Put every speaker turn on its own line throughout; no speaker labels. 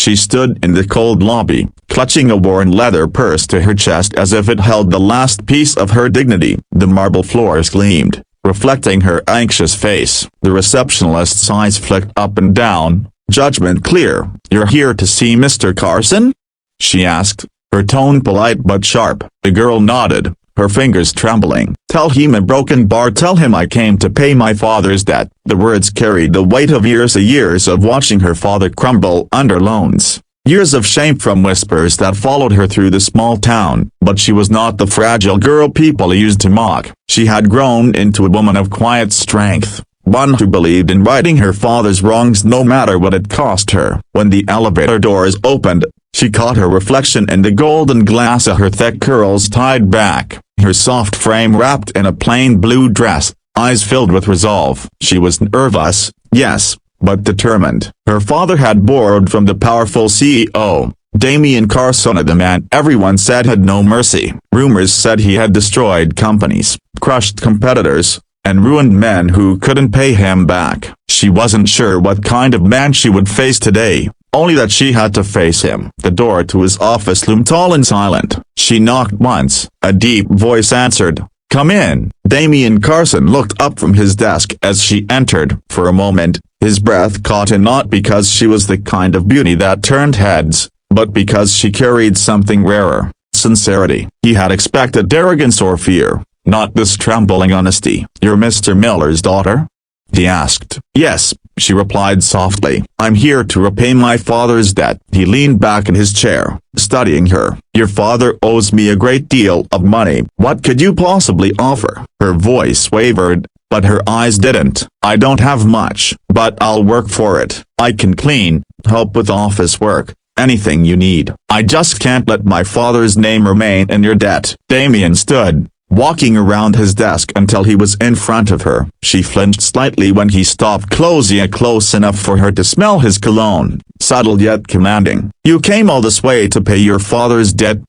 She stood in the cold lobby, clutching a worn leather purse to her chest as if it held the last piece of her dignity. The marble floors gleamed, reflecting her anxious face. The receptionist's eyes flicked up and down, judgment clear. "You're here to see Mr. Carson?" she asked, her tone polite but sharp. The girl nodded, her fingers trembling. "Tell him a broken bar. Tell him I came to pay my father's debt." The words carried the weight of years of watching her father crumble under loans. Years of shame from whispers that followed her through the small town. But she was not the fragile girl people used to mock. She had grown into a woman of quiet strength, one who believed in righting her father's wrongs no matter what it cost her. When the elevator doors opened, she caught her reflection in the golden glass of her thick curls tied back, her soft frame wrapped in a plain blue dress, eyes filled with resolve. She was nervous, yes, but determined. Her father had borrowed from the powerful CEO, Damian Carson, the man everyone said had no mercy. Rumors said he had destroyed companies, crushed competitors, and ruined men who couldn't pay him back. She wasn't sure what kind of man she would face today, only that she had to face him. The door to his office loomed tall and silent. She knocked once. A deep voice answered, "Come in." Damian Carson looked up from his desk as she entered. For a moment, his breath caught in, not because she was the kind of beauty that turned heads, but because she carried something rarer, sincerity. He had expected arrogance or fear, not this trembling honesty. "You're Mr. Miller's daughter?" he asked. "Yes," she replied softly. "I'm here to repay my father's debt." He leaned back in his chair, studying her. "Your father owes me a great deal of money. What could you possibly offer?" Her voice wavered, but her eyes didn't. "I don't have much, but I'll work for it. I can clean, help with office work, anything you need. I just can't let my father's name remain in your debt." Damian stood, walking around his desk until he was in front of her. She flinched slightly when he stopped close enough for her to smell his cologne, subtle yet commanding. "You came all this way to pay your father's debt?"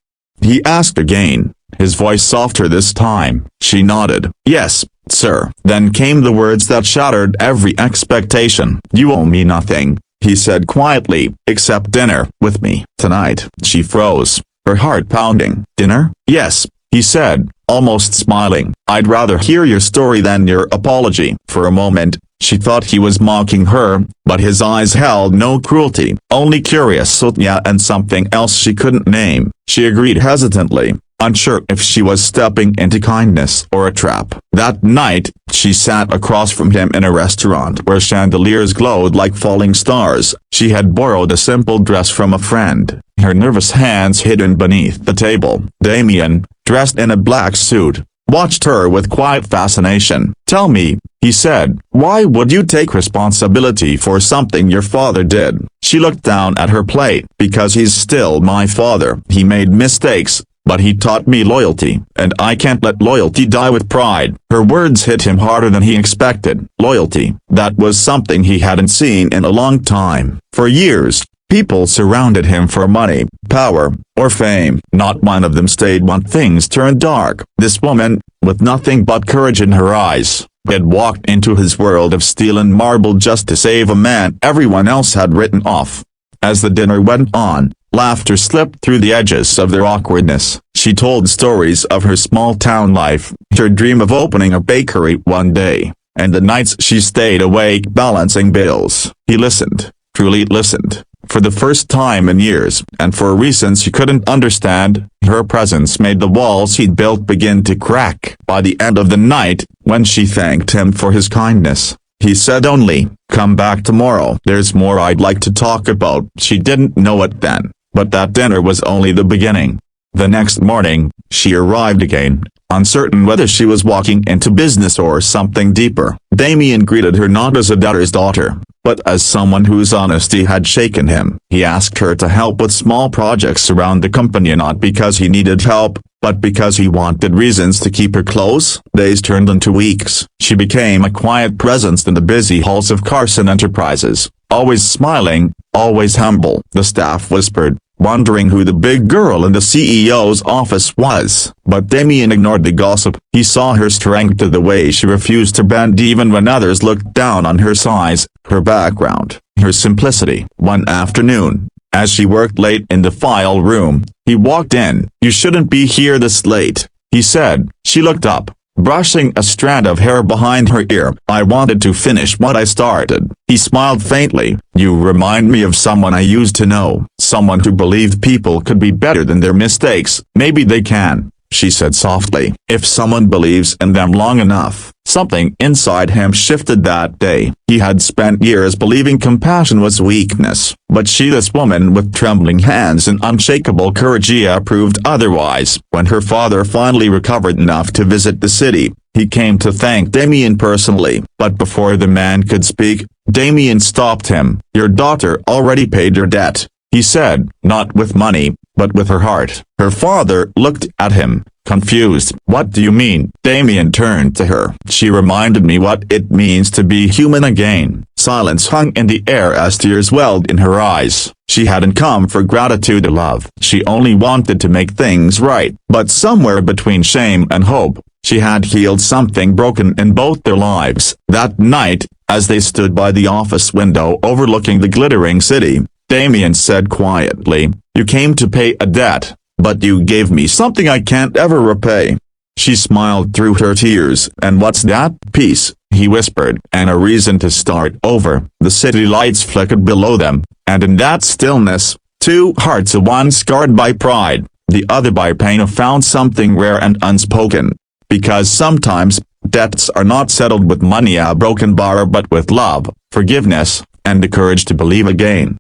he asked again, his voice softer this time. She nodded. "Yes, sir." Then came the words that shattered every expectation. "You owe me nothing," he said quietly, "except dinner with me tonight." She froze, her heart pounding. "Dinner?" "Yes," he said, almost smiling. "I'd rather hear your story than your apology." For a moment, she thought he was mocking her, but his eyes held no cruelty, only curiosity and something else she couldn't name. She agreed hesitantly, unsure if she was stepping into kindness or a trap. That night, she sat across from him in a restaurant where chandeliers glowed like falling stars. She had borrowed a simple dress from a friend, her nervous hands hidden beneath the table. Damian, dressed in a black suit, watched her with quiet fascination. "Tell me," he said, "why would you take responsibility for something your father did?" She looked down at her plate. "Because he's still my father. He made mistakes, but he taught me loyalty, and I can't let loyalty die with pride." Her words hit him harder than he expected. Loyalty, that was something he hadn't seen in a long time. For years, people surrounded him for money, power, or fame. Not one of them stayed when things turned dark. This woman, with nothing but courage in her eyes, had walked into his world of steel and marble just to save a man everyone else had written off. As the dinner went on, laughter slipped through the edges of their awkwardness. She told stories of her small-town life, her dream of opening a bakery one day, and the nights she stayed awake balancing bills. He listened, truly listened, for the first time in years, and for reasons he couldn't understand. Her presence made the walls he'd built begin to crack. By the end of the night, when she thanked him for his kindness, he said only, "Come back tomorrow. There's more I'd like to talk about." She didn't know it then, but that dinner was only the beginning. The next morning, she arrived again, uncertain whether she was walking into business or something deeper. Damian greeted her not as a debtor's daughter, but as someone whose honesty had shaken him. He asked her to help with small projects around the company, not because he needed help, but because he wanted reasons to keep her close. Days turned into weeks. She became a quiet presence in the busy halls of Carson Enterprises, always smiling, always humble. The staff whispered, wondering who the big girl in the CEO's office was. But Damian ignored the gossip. He saw her strength to the way she refused to bend even when others looked down on her size, her background, her simplicity. One afternoon, As she worked late in the file room, he walked in. "You shouldn't be here this late," he said. She looked up, brushing a strand of hair behind her ear. "I wanted to finish what I started." He smiled faintly. "You remind me of someone I used to know, someone who believed people could be better than their mistakes." "Maybe they can," she said softly. If someone believes in them long enough. Something inside him shifted that day. He had spent years believing compassion was weakness, but this woman with trembling hands and unshakable courage, proved otherwise. When her father finally recovered enough to visit the city, he came to thank Damien personally. But before the man could speak, Damien stopped him. "Your daughter already paid your debt," he said, "not with money, but with her heart." Her father looked at him, confused. "What do you mean?" Damien turned to her. "She reminded me what it means to be human again." Silence hung in the air as tears welled in her eyes. She hadn't come for gratitude or love. She only wanted to make things right. But somewhere between shame and hope, she had healed something broken in both their lives. That night, as they stood by the office window overlooking the glittering city, Damien said quietly, "You came to pay a debt, but you gave me something I can't ever repay." She smiled through her tears. "And what's that?" "Peace," he whispered, "and a reason to start over." The city lights flickered below them, and in that stillness, two hearts, one scarred by pride, the other by pain, found something rare and unspoken. Because sometimes, debts are not settled with money, a broken bar, but with love, forgiveness, and the courage to believe again.